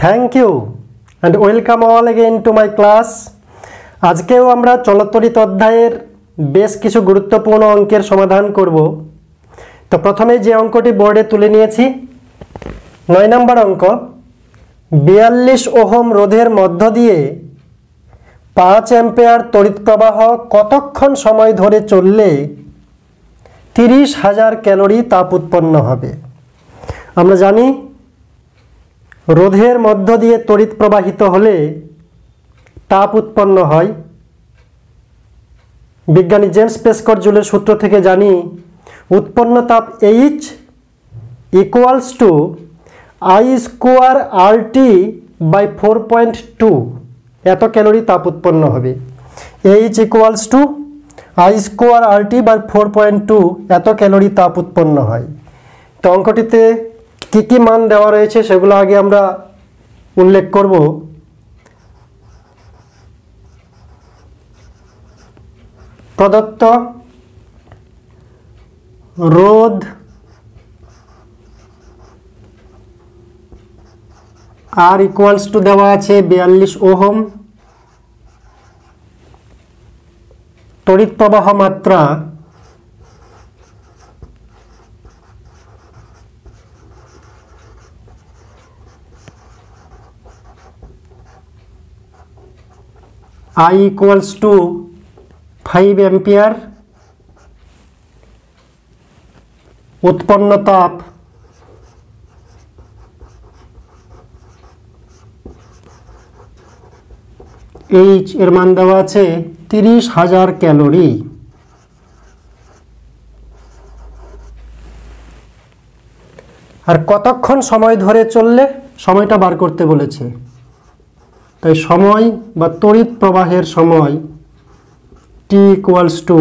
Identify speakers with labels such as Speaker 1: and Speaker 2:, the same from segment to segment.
Speaker 1: Thank you and welcome all again to my class. আজকেও আমরা চলতরিত অধ্যায়ের বেশ কিছু গুরুত্বপূর্ণ অঙ্কের সমাধান করব। তো প্রথমে যে অঙ্কটি বোর্ডে তুলে নিয়েছি 9 নম্বর অঙ্ক 42 ওহম রোধের মধ্য দিয়ে 5 অ্যাম্পিয়ার তড়িৎ প্রবাহ কতক্ষণ সময় ধরে চললে 30,000 ক্যালোরি তাপ উৎপন্ন হবে। আমরা জানি রোধের মধ্য দিয়ে তড়িৎ প্রবাহিত হলে তাপ উৎপন্ন হয়। বিজ্ঞানী জেমস প্রেসকট জুলের সূত্র থেকে জানি উৎপন্ন তাপ H equals to I square RT by 4.2 এত ক্যালোরি তাপ উৎপন্ন হবে। H equals to I square RT by 4.2 এত ক্যালোরি তাপ উৎপন্ন হয়। তো অঙ্কটিতে কি কি মান দেওয়া রয়েছে সেগুলো আগে আমরা উল্লেখ করব। প্রদত্ত রোধ R ইকুয়ালস টু দেওয়া আছে 42 ওহম, তড়িৎ প্রবাহ মাত্রা I equals to 5 অ্যাম্পিয়ার, উৎপন্ন তাপ H এর মান দেওয়া আছে 30,000 ক্যালোরি। আর কতক্ষণ সময় ধরে চললে সময়টা বার করতে বলেছে, তাই সময় বা তড়িৎ প্রবাহের সময় T ইকুয়ালস টু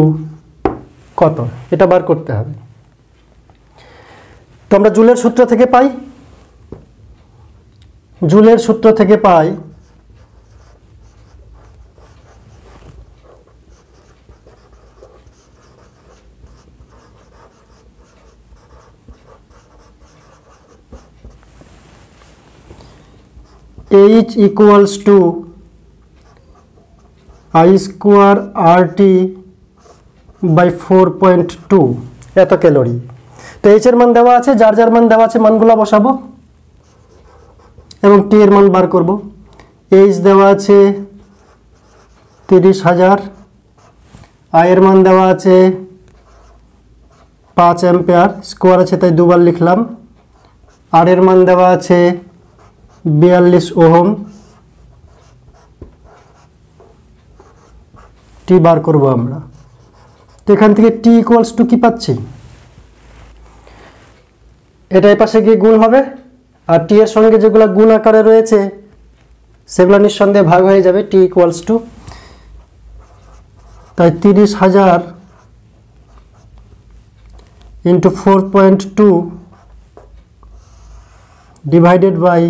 Speaker 1: কত এটা বার করতে হবে। তো আমরা জুলের সূত্র থেকে পাই, জুলের সূত্র থেকে পাই H equals to I square RT by 4.2 এত ক্যালোরি। তো H এর মান দেওয়া আছে, যার যার মান দেওয়া আছে মানগুলো বসাবো এবং T এর মান বার করব। H দেওয়া আছে 30,000, I এর মান দেওয়া আছে 5 অ্যাম্পিয়ার, স্কোয়ার আছে তাই দুবার লিখলাম। R এর মান দেওয়া আছে 42 ওহম, T বার করব আমরা। তো এখান থেকে T ইকুয়ালস টু কি পাচ্ছি, এটা এই পাশে গিয়ে গুণ হবে আর T এর সঙ্গে যেগুলো গুণ আকারে রয়েছে সেগুলো নিঃসন্দেহে ভাগ হয়ে যাবে। T ইকুয়ালস টু তাই 30,000 into 4.2 divided by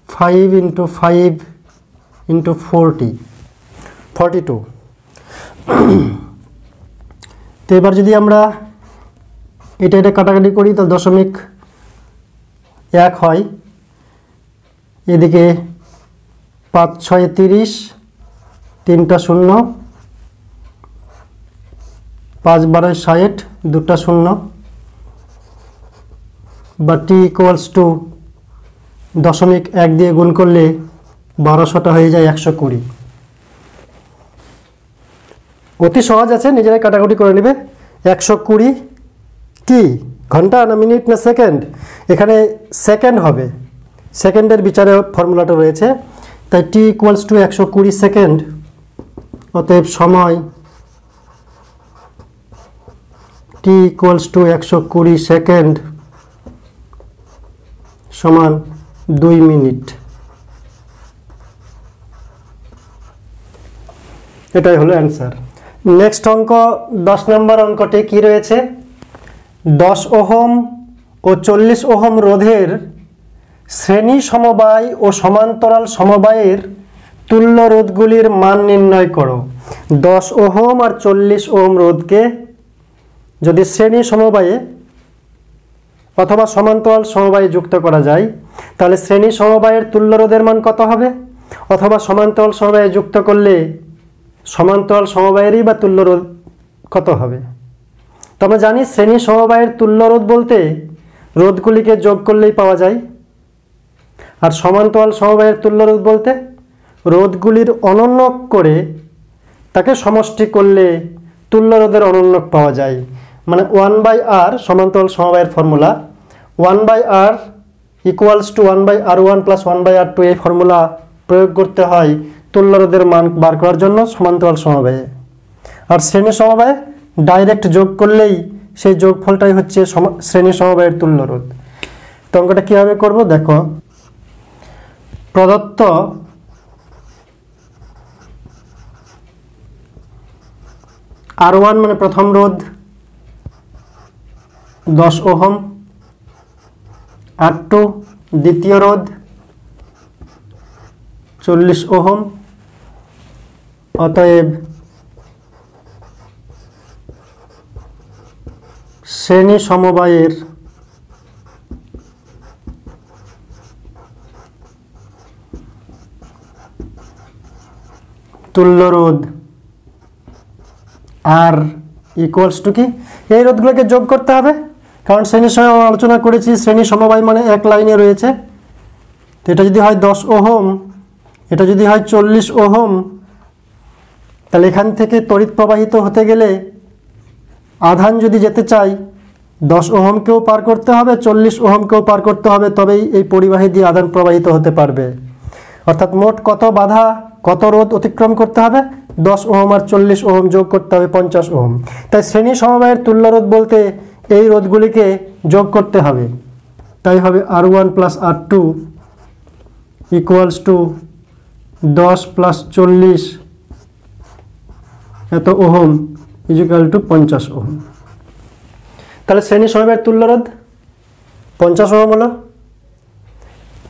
Speaker 1: 5 into 5 into 42। তো এবার যদি আমরা এটা কাটাকাটি করি তো 0.1 হয়, এদিকে 5 6 30, 3টা 0, 5 12 60, 2টা 0 বা T ইকুয়ালস টু 0.1 দিয়ে গুণ করলে 1200টা হয়ে যায় 120। অতি সহজ আছে, নিজেরাই কাটাকুটি করে নেবে। 120 কি ঘন্টা না মিনিট না সেকেন্ড, এখানে সেকেন্ড হবে, সেকেন্ডের বিচারে ফর্মুলাটা রয়েছে। তাই T ইকুয়ালস টু 120 সেকেন্ড, অতএব সময় T ইকুয়ালস টু 120 সেকেন্ড সমান 2 মিনিট। এটাই হলো অ্যান্সার। নেক্সট অঙ্ক 10 নম্বর অঙ্কটি কি রয়েছে, 10 ওহম ও 40 ওহম রোধের শ্রেণী সমবায় ও সমান্তরাল সমবায়ের তুল্য রোধগুলির মান নির্ণয় করো। 10 ওহম আর 40 ওহম রোধকে যদি শ্রেণী সমবায়ে অথবা সমান্তরাল সমবায়ে যুক্ত করা যায় তাহলে শ্রেণী সমবায়ের তুল্য রোধের মান কত হবে? অথবা সমান্তরাল সমবায়ে যুক্ত করলে সমান্তরাল সমবায়েরই বা তুল্য রোধ কত হবে? তো আমরা জানি শ্রেণী সমবায়ের তুল্য রোধ বলতে রোধগুলিকে যোগ করলেই পাওয়া যায়, আর সমান্তরাল সমবায়ের তুল্য রোধ বলতে রোধগুলির অনন্যক করে তাকে সমষ্টি করলে তুল্য রোধের অনন্যক পাওয়া যায়। মানে 1/r সমান্তরাল সমবায়ের formula 1/r equals to 1/r1 plus 1/r2 এই ফর্মুলা প্রয়োগ করতে হয় তুল্য রোধের মান বার করার জন্য সমান্তরাল সমবায়ে। আর শ্রেণী সমবায়ে ডাইরেক্ট যোগ করলেই সেই যোগফলটাই হচ্ছে শ্রেণী সমবায়ের তুল্য রোধ। তো অঙ্কটা কীভাবে করব দেখো, প্রদত্ত R1 মানে প্রথম রোধ 10 ওহম, R2 দ্বিতীয় রোধ 40 ওহম, অতএব শ্রেণী সমবায়ের তুল্য রোধ আর ইকুয়ালস টু কি, এই রোধগুলোকে যোগ করতে হবে, কারণ শ্রেণীর সময় আলোচনা করেছি শ্রেণী সমবায় মানে এক লাইনে রয়েছে। তো এটা যদি হয় 10 ওহম, এটা যদি হয় 40 ওহম, তাহলে এখান থেকে তড়িৎ প্রবাহিত হতে গেলে আধান যদি যেতে চাই 10 ওহমকেও পার করতে হবে, 40 ওহমকেও পার করতে হবে, তবেই এই পরিবাহী দিয়ে আধান প্রবাহিত হতে পারবে। অর্থাৎ মোট কত বাধা, কত রোধ অতিক্রম করতে হবে? 10 ওহম আর 40 ওহম যোগ করতে হবে 50 ওহম। তাই শ্রেণী সমবায়ের তুল্য রোধ বলতে এই রোধগুলিকে যোগ করতে হবে। তাই হবে R1 plus R2 equals two 10 plus 40 এত ওহম ইকুয়াল টু 50 ওহম। তাহলে শ্রেণী সমবায়ের তুল্য রোধ 50 ওহম হলো।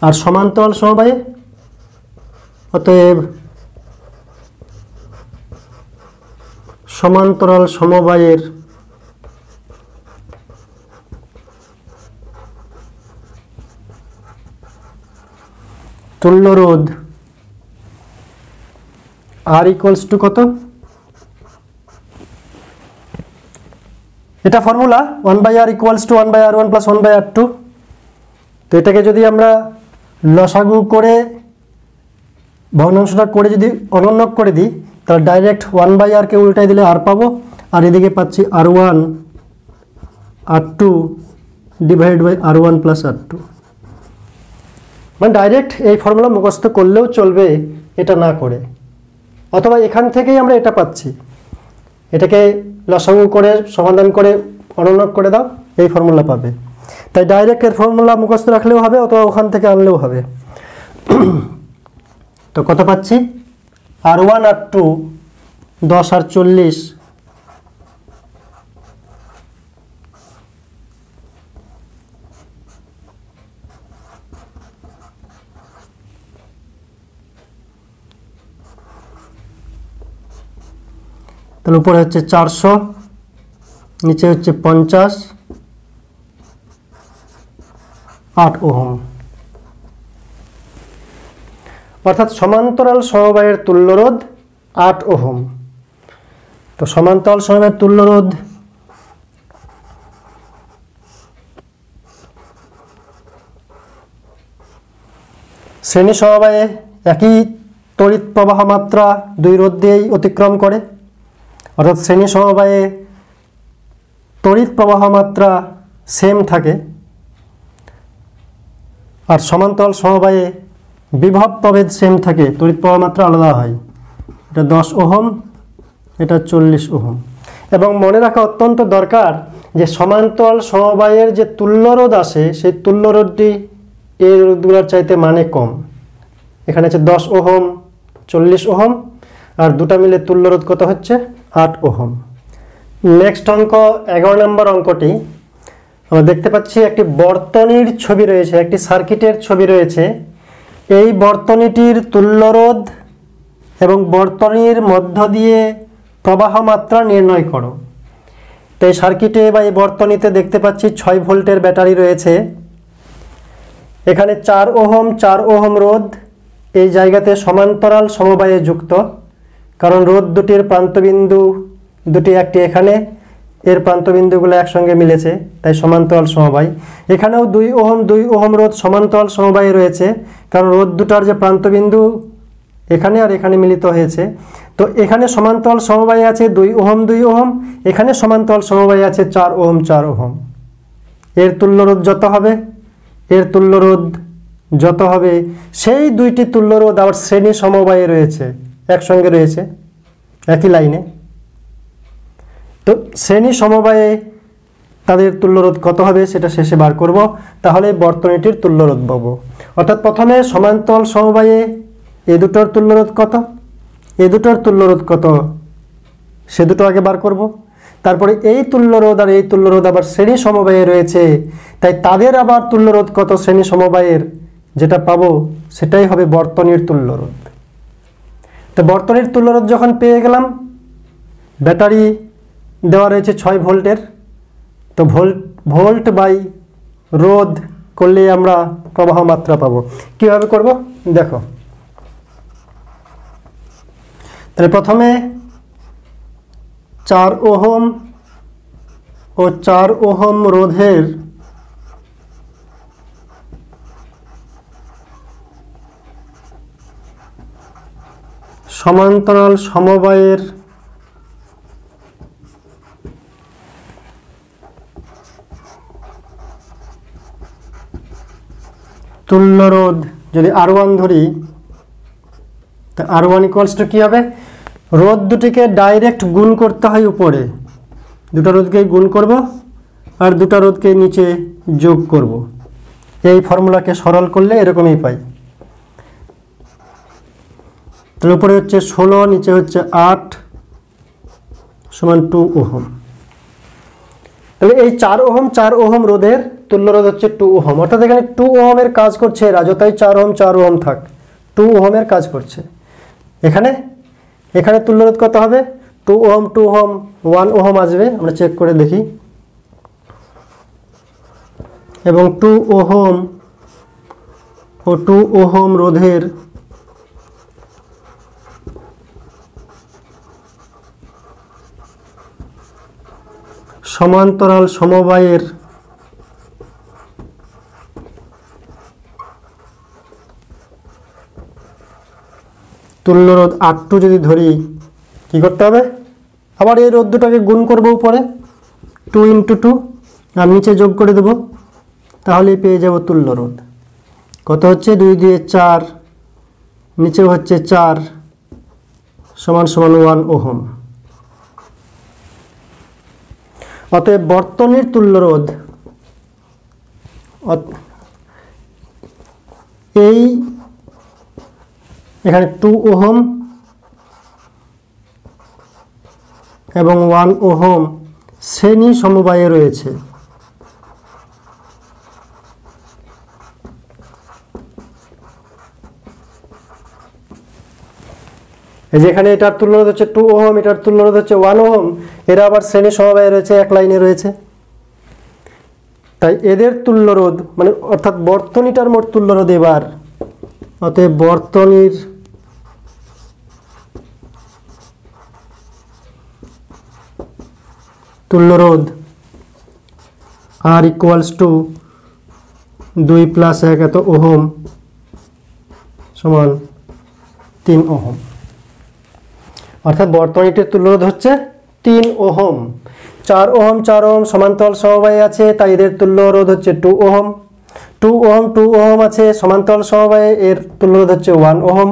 Speaker 1: আর সমান্তরাল সমবায়ে অতএব সমান্তরাল সমবায়ের তুল্য রোধ R ইকুয়ালস টু কত? এটা formula 1/r equals to 1/r1 plus 1/r2। তো এটাকে যদি আমরা লসাগু করে ভগ্নাংশটা করে যদি অনন্যক করে দিই, তাহলে ডাইরেক্ট 1/r-কে উল্টাই দিলে আর পাবো, আর এদিকে পাচ্ছি R1 R2 divide by R1 plus R2। মানে ডাইরেক্ট এই ফর্মুলা মুখস্থ করলেও চলবে এটা না করে, অথবা এখান থেকেই আমরা এটা পাচ্ছি, এটাকে লসাগু করে সমাধান করে অনন্যক করে দাও, এই ফর্মুলা পাবে। তাই ডাইরেক্ট এর ফর্মুলা মুখস্থ রাখলেও হবে, অথবা ওখান থেকে আনলেও হবে। তো কত পাচ্ছি? R1 R2 10 আর 40 তাহলে উপরে হচ্ছে 400, নিচে হচ্ছে 50, 8 ওহম। অর্থাৎ সমান্তরাল সমবায়ের তুল্য রোধ 8 ওহম। তো সমান্তরাল সমবায়ের তুল্য রোধ শ্রেণী সমবায়ে একই তড়িৎ প্রবাহ মাত্রা দুই রোধ দিয়েই অতিক্রম করে, অর্থাৎ শ্রেণী সমবায়ে তড়িৎ প্রবাহ মাত্রা সেম থাকে, আর সমান্তরাল সমবায়ে বিভব প্রভেদ সেম থাকে, তড়িৎ প্রবাহ মাত্রা আলাদা হয়। এটা 10 ওহম, এটা 40 ওহম। এবং মনে রাখা অত্যন্ত দরকার যে সমান্তরাল সমবায়ের যে তুল্য রোধ আসে সেই তুল্য রোধটি এই রোধগুলোর চাইতে মানে কম। এখানে আছে 10 ওহম, 40 ওহম, আর দুটা মিলে তুল্য রোধ কত হচ্ছে? 8 ওহম। নেক্সট অঙ্ক 11 নম্বর অঙ্কটি আমরা দেখতে পাচ্ছি একটি বর্তনীর ছবি রয়েছে, একটি সার্কিটের ছবি রয়েছে। এই বর্তনীটির তুল্য রোধ এবং বর্তনীর মধ্য দিয়ে প্রবাহ মাত্রা নির্ণয় করো। তো এই সার্কিটে বা এই বর্তনীতে দেখতে পাচ্ছি 6 ভোল্টের ব্যাটারি রয়েছে। এখানে 4 ওহম রোধ এই জায়গাতে সমান্তরাল সমবায়ে যুক্ত, কারণ রোধ দুটির প্রান্তবিন্দু দুটি, একটি এখানে, এর প্রান্তবিন্দুগুলো একসঙ্গে মিলেছে, তাই সমান্তরাল সমবায়। এখানেও 2 ওহম রোধ সমান্তরাল সমবায়ে রয়েছে, কারণ রোধ দুটার যে প্রান্তবিন্দু এখানে আর এখানে মিলিত হয়েছে। তো এখানে সমান্তরাল সমবায়ে আছে 2 ওহম, এখানে সমান্তরাল সমবায়ে আছে 4 ওহম। এর তুল্যরোধ যত হবে, সেই দুইটি তুল্যরোধ আবার শ্রেণী সমবায়ে রয়েছে, একসঙ্গে রয়েছে একই লাইনে। তো শ্রেণী সমবায়ে তাদের তুল্যরোধ কত হবে সেটা শেষে বার করব, তাহলে বর্তনীটির তুল্যরোধ পাবো। অর্থাৎ প্রথমে সমান্তরাল সমবায়ে এ দুটোর তুল্যরোধ কত, সে দুটো আগে বার করব। তারপরে এই তুল্যরোধ আর এই তুল্যরোধ আবার শ্রেণী সমবায়ে রয়েছে, তাই তাদের আবার তুল্যরোধ কত শ্রেণী সমবায়ের, যেটা পাবো সেটাই হবে বর্তনীর তুল্যরোধ। তো বর্তনীর তুল্যরোধ যখন পেয়ে গেলাম, ব্যাটারি দেওয়া রয়েছে 6 ভোল্টের, তো ভোল্ট বাই রোধ করলে আমরা প্রবাহ মাত্রা পাবো। কিভাবে করব দেখো। তাহলে প্রথমে 4 ওহম ও 4 ওহম রোধের সমান্তরাল সমবায়ের তুল্যরোধ যদি R1 ধরি, তো R1 ইকুয়ালস টু কী হবে, রোধ দুটিকে ডাইরেক্ট গুণ করতে হয় উপরে, দুটো রোধকেই গুণ করব আর দুটো রোধকে নিচে যোগ করব। এই ফর্মুলাকে সরল করলে এরকমই পাই। তার উপরে হচ্ছে 16, নিচে হচ্ছে 8 সমান 2 ওহম। তাহলে এই 4 ওহম রোধের তুল্যরোধ হচ্ছে 2 ওহম, অর্থাৎ এখানে 2 ওহমের কাজ করছে এরা, যতই 4 ওহম থাক 2 ওহমের কাজ করছে। এখানে তুল্যরোধ কত হবে, 2 ওহম 1 ওহম আসবে, আমরা চেক করে দেখি। এবং 2 ওহম ও 2 ওহম রোধের সমান্তরাল সমবায়ের তুল্যরোধ R2 যদি ধরি, কি করতে হবে, আবার এই রোধ দুটাকে গুণ করব উপরে 2 × 2 আর নিচে যোগ করে দেব, তাহলে পেয়ে যাব তুল্যরোধ কত হচ্ছে 2 দিয়ে 4, নিচেও হচ্ছে 4 সমান 1 ওহম। অতএব বর্তনীর তুল্যরোধ এই এখানে 2 ওহম এবং 1 ওহম শ্রেণী সমবায়ে রয়েছে। এই যেখানে এটার তুল্যরোধ হচ্ছে 2 ওহম, এটার তুল্যরোধ হচ্ছে 1 ওহম, এরা আবার শ্রেণী সমবায়ে রয়েছে, এক লাইনে রয়েছে। তাই এদের তুল্যরোধ মানে অর্থাৎ বর্তনীটার মোট তুল্যরোধ এবার, অতএব বর্তনীর তুল্যরোধ R ইকুয়ালস টু 2 + 1 এত ওহম সমান 3 ওহম। অর্থাৎ বর্তনীটির তুল্যরোধ হচ্ছে 3 ওহম। 4 ওহম সমান্তরাল সমবায়ে আছে, তাই এদের তুল্যরোধ হচ্ছে 2 ওহম। 2 ওহম আছে সমান্তরাল সমবায়ে, এর তুল্যরোধ হচ্ছে 1 ওহম।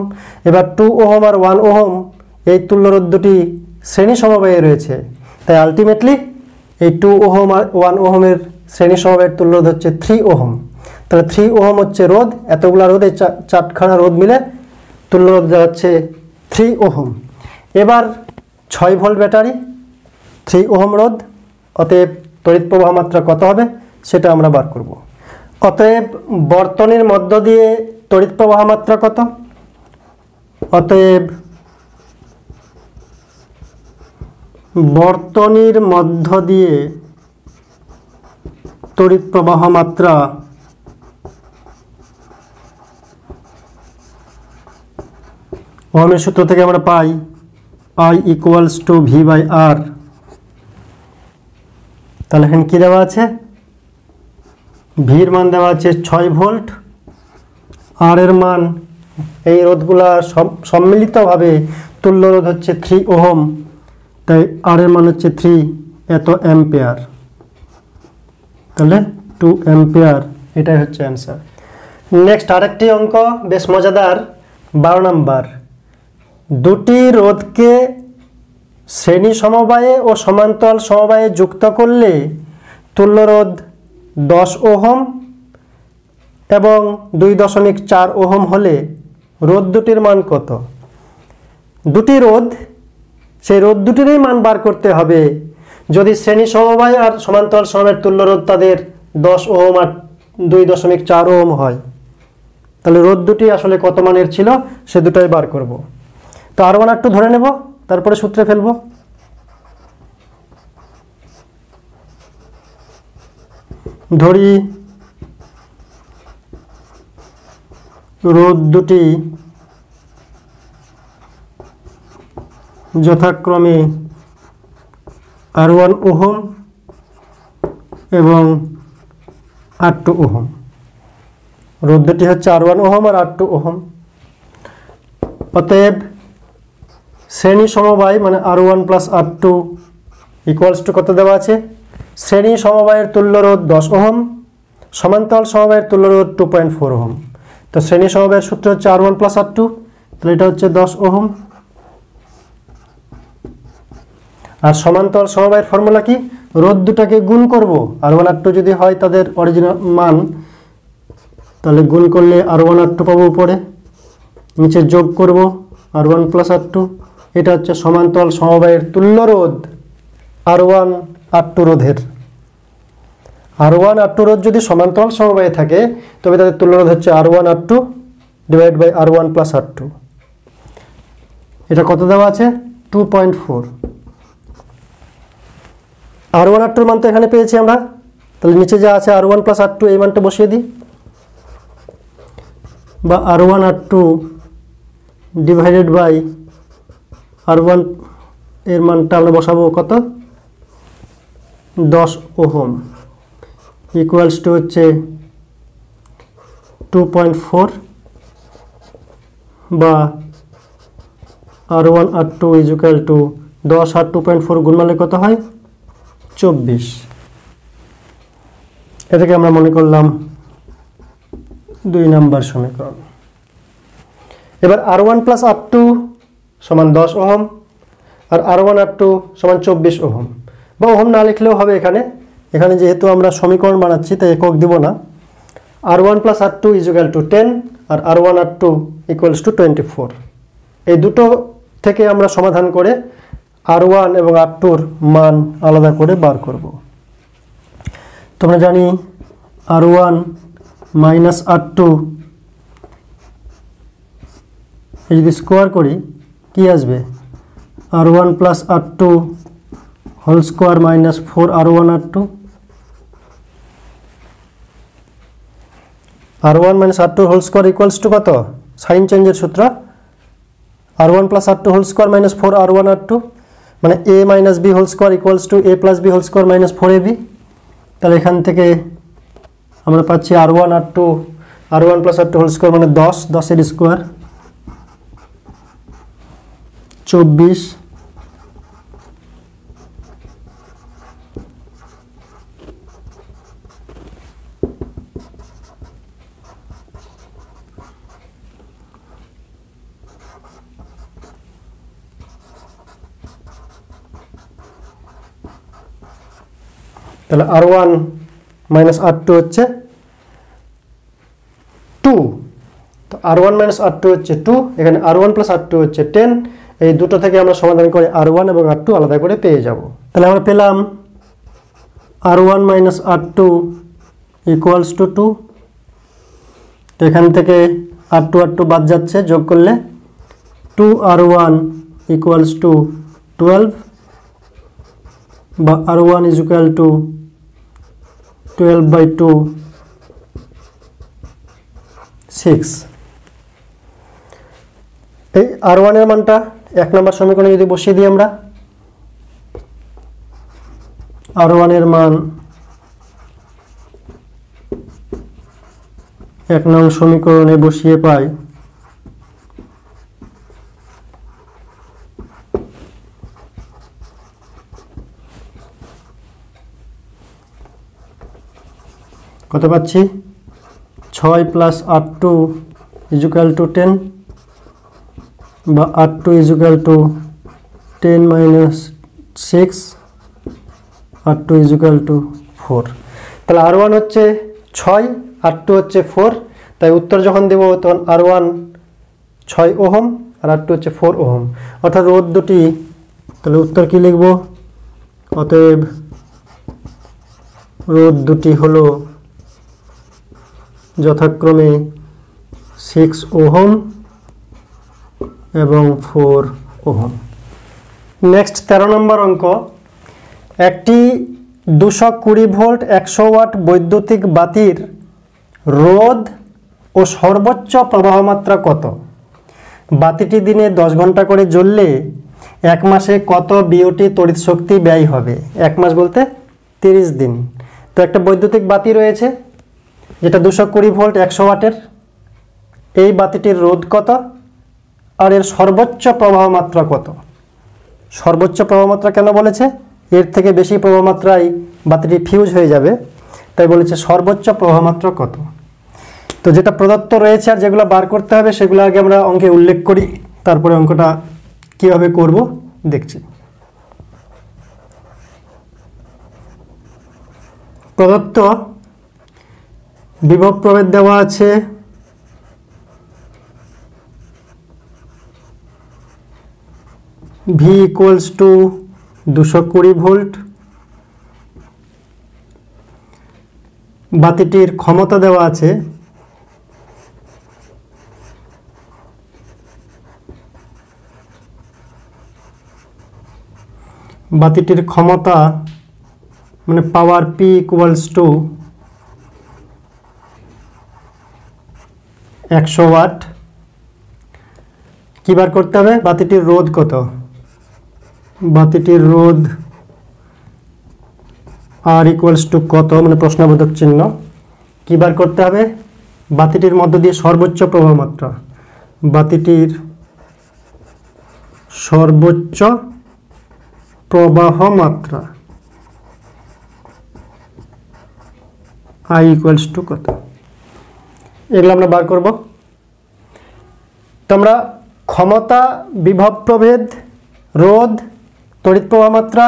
Speaker 1: এবার 2 ওহম আর 1 ওহম এই তুল্যরোধ দুটি শ্রেণী সমবায়ে রয়েছে, তাই আলটিমেটলি এই 2 ওহম আর 1 ওহমের শ্রেণী সমবায়ের তুল্যরোধ হচ্ছে 3 ওহম। তাহলে 3 ওহম হচ্ছে রোধ, এতগুলা রোধ, এই 4খানা রোধ মিলে তুল্যরোধ হচ্ছে 3 ওহম। এবার 6 ভোল্ট ব্যাটারি, 3 ওহম রোধ, অতএব তড়িৎ প্রবাহ মাত্রা কত হবে সেটা আমরা বার করব। অতএব বর্তনীর মধ্য দিয়ে তড়িৎ প্রবাহ মাত্রা কত, অতএব বর্তনীর মধ্য দিয়ে তড়িৎ প্রবাহ মাত্রা ওহমের সূত্র থেকে আমরা পাই I equals to V by R. তাহলে এখানে কী দেওয়া আছে, ভির মান দেওয়া আছে 6 ভোল্ট, আর এর মান, এই রোধগুলা সম্মিলিতভাবে তুল্য রোধ হচ্ছে 3 ওহম, তাই আর এর মান হচ্ছে 3 এত অ্যাম্পিয়ার। তাহলে 2 অ্যাম্পিয়ার, এটাই হচ্ছে অ্যান্সার। নেক্সট আরেকটি অঙ্ক বেশ মজাদার, 12 নম্বর। দুটি রোধকে শ্রেণী সমবায়ে ও সমান্তরাল সমবায়ে যুক্ত করলে তুল্য রোধ 10 ওহম এবং 2.4 ওহম হলে রোধ দুটির মান কত? দুটি রোধ, সেই রোধ দুটিরই মান বার করতে হবে। যদি শ্রেণী সমবায় আর সমান্তরাল সমবায়ের তুল্য রোধ তাদের 10 ওহম আর 2.4 ওহম হয়, তাহলে রোধ দুটি আসলে কত মানের ছিল সে দুটোই বার করব। তো R1 R2 ধরে নেব, তারপরে সূত্রে ফেলব। ধরি রোধ দুটি যথাক্রমে R1 ওহম এবং R2 ওহম। রোধ দুটি হচ্ছে R1 ওহম আর R2 ওহম। অতএব শ্রেণী সমবায় মানে R1 plus R2 equals to কত দেওয়া আছে, শ্রেণী সমবায়ের তুল্য রোধ 10 ওহম, সমান্তরাল সমবায়ের তুল্য রোধ 2.4 ওহম। তো শ্রেণী সমবায়ের সূত্র হচ্ছে R1 প্লাস R2, তাহলে এটা হচ্ছে 10 ওহম। আর সমান্তরাল সমবায়ের ফর্মুলা কি, রোধ দুটাকে গুণ করব। R1 R2 যদি হয় তাদের অরিজিনাল মান, তাহলে গুণ করলে R1 R2 পাবো উপরে, নিচে যোগ করব R1 প্লাস R2। এটা হচ্ছে সমান্তরাল সমবায়ের তুল্য রোধ R1 R2 রোধের। R1 R2 রোধ যদি সমান্তরাল সমবায়ে থাকে তবে তাদের তুল্য রোধ হচ্ছে R1 R2 divide by R1 plus R2। এটা কত দেওয়া আছে, 2.4। R1 R2 মান তো এখানে পেয়েছি আমরা, তাহলে নিচে যা আছে R1 প্লাস R2 এই মানটা বসিয়ে দিই, বা R1 R2 divided by R1 এর মানটা আমরা বসাবো কত, 10 ওহম ইকুয়ালস টু হচ্ছে 2.4, বা R1 R2 is equal to 10 আর 2.4 গুণ মারলে কত হয়, 24। এ থেকে আমরা মনে করলাম 2 নম্বর সমীকরণ। এবার R1 প্লাস R2 সমান 10 ওহম আর R1 R2 সমান 24 ওহম, বা ওহম না লিখলেও হবে। এখানে যেহেতু আমরা সমীকরণ বানাচ্ছি তাই একক দিব না। R1 plus R2 is equal to 10 আর R1 R2 ইকুয়ালস টু 24। এই দুটো থেকে আমরা সমাধান করে R1 এবং R2-র মান আলাদা করে বার করব। তোমরা জানি R1 মাইনাস R2 যদি স্কোয়ার করি কি আসবে, R1 plus R2 whole square minus 4 R1 R2। R1 minus R2 whole square equals to কত, সাইন চেঞ্জের সূত্র, R1 plus R2 whole square minus 4 R1 R2, মানে a minus B whole square equals to a plus B whole square minus 4ab। তাহলে এখান থেকে আমরা পাচ্ছি R1 plus R2 whole square মানে 10 এর স্কোয়ার 24, তাহলে R1 মাইনাস R2 হচ্ছে 2। তো R1 মাইনাস R2 হচ্ছে 2, এখানে R1 প্লাস R2 হচ্ছে 10। এই দুটো থেকে আমরা সমাধান করে R1 এবং R2 আলাদা করে পেয়ে যাব। তাহলে আমরা পেলাম R1 minus R2 equals two 2। তো এখান থেকে R2 বাদ যাচ্ছে, যোগ করলে 2R1 ইকুয়ালস টু 12, বা R1 ইজ ইকুয়াল টু 12/2 6। এই R1 এর মানটা 1 নম্বর সমীকরণে যদি বসিয়ে দিই আমরা, R1 এর মান 1 নং সমীকরণে বসিয়ে পাই কত পাচ্ছি, 6 + R2 = 10 বা R2 = 10 - 6, R2 = 4। তাহলে R1 হচ্ছে 6, R2 হচ্ছে 4। তাই উত্তর যখন দেব তখন R1 6 ওহম আর R2 হচ্ছে 4 ওহম, অর্থাৎ রোধ দুটি। তাহলে উত্তর কি লিখব, অতএব রোধ দুটি হলো যথাক্রমে 6 ওহম এবং 4 ওহম। নেক্সট 13 নম্বর অঙ্ক, একটি 220 ভোল্ট 100 ওয়াট বৈদ্যুতিক বাতির রোধ ও সর্বোচ্চ প্রবাহ মাত্রা কত? বাতিটি দিনে 10 ঘন্টা করে জ্বললে 1 মাসে কত বিওটি তড়িৎ শক্তি ব্যয় হবে? 1 মাস বলতে 30 দিন। তো একটা বৈদ্যুতিক বাতি রয়েছে যেটা 220 ভোল্ট 100 ওয়াটের, এই বাতিটির রোধ কত আর এর সর্বোচ্চ প্রবাহ মাত্রা কত? সর্বোচ্চ প্রবাহ মাত্রা কেন বলেছে? এর থেকে বেশি প্রবাহ মাত্রায় বাতিটি ফিউজ হয়ে যাবে, তাই বলেছে সর্বোচ্চ প্রবাহ মাত্রা কত। তো যেটা প্রদত্ত রয়েছে আর যেগুলো বার করতে হবে সেগুলো আগে আমরা অঙ্কে উল্লেখ করি, তারপরে অঙ্কটা কিভাবে করব দেখছি। প্রদত্ত বিভব প্রভেদ দেওয়া আছে V = 220 ভোল্ট, বাতিটির ক্ষমতা দেওয়া আছে বাতিটির ক্ষমতা মানে পাওয়ার P = 100 ওয়াট। কি বার করতে হবে? বাতিটির রোধ কত? বাতিটির রোধ R = কত, মানে প্রশ্নবোধক চিহ্ন। কি বার করতে হবে? বাতিটির মধ্য দিয়ে সর্বোচ্চ প্রবাহ মাত্রা, বাতিটির সর্বোচ্চ প্রবাহ মাত্রা I = কত, এগুলো আমরা বার করব। তো আমরা ক্ষমতা, বিভব প্রভেদ, রোধ, তড়িৎ প্রবাহ মাত্রা